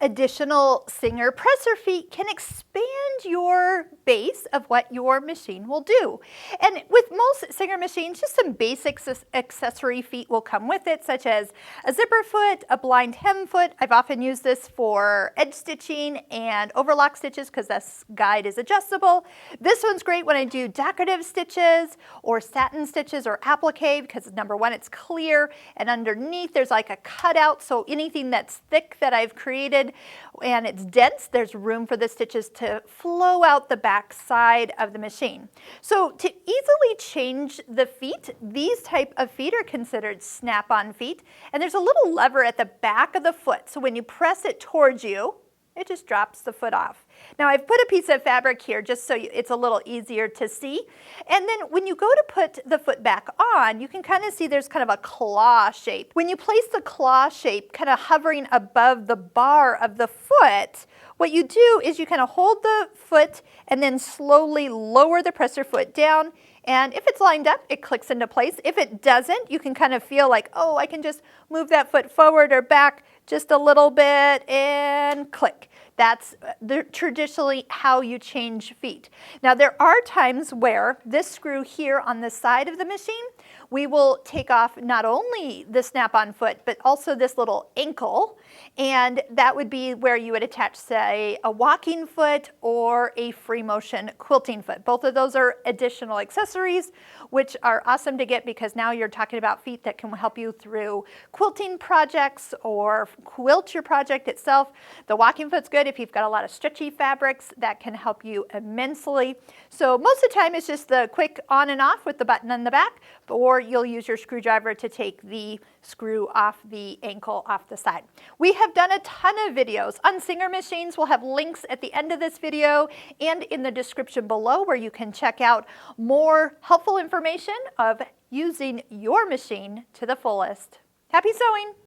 Additional Singer presser feet can expand your base of what your machine will do. And with most Singer machines, just some basic accessory feet will come with it, such as a zipper foot, a blind hem foot. I've often used this for edge stitching and overlock stitches because this guide is adjustable. This one's great when I do decorative stitches or satin stitches or applique because number one, it's clear, and underneath there's like a cutout, so anything that's thick that I've created and it's dense, there's room for the stitches to flow out the back side of the machine. So to easily change the feet, these type of feet are considered snap-on feet, and there's a little lever at the back of the foot, so when you press it towards you, it just drops the foot off. Now I've put a piece of fabric here just so it's a little easier to see. And then when you go to put the foot back on, you can kind of see there's kind of a claw shape. When you place the claw shape kind of hovering above the bar of the foot, what you do is you kind of hold the foot and then slowly lower the presser foot down. And if it's lined up, it clicks into place. If it doesn't, you can kind of feel like, oh, I can just move that foot forward or back just a little bit and click. That's traditionally how you change feet. Now there are times where this screw here on the side of the machine, we will take off not only the snap-on foot, but also this little ankle, and that would be where you would attach, say, a walking foot or a free motion quilting foot. Both of those are additional accessories, which are awesome to get because now you're talking about feet that can help you through quilting projects or quilt your project itself. The walking foot's good if you've got a lot of stretchy fabrics. That can help you immensely. So most of the time it's just the quick on and off with the button on the back, or you'll use your screwdriver to take the screw off the ankle off the side. We have done a ton of videos on Singer machines. We'll have links at the end of this video and in the description below where you can check out more helpful information of using your machine to the fullest. Happy sewing!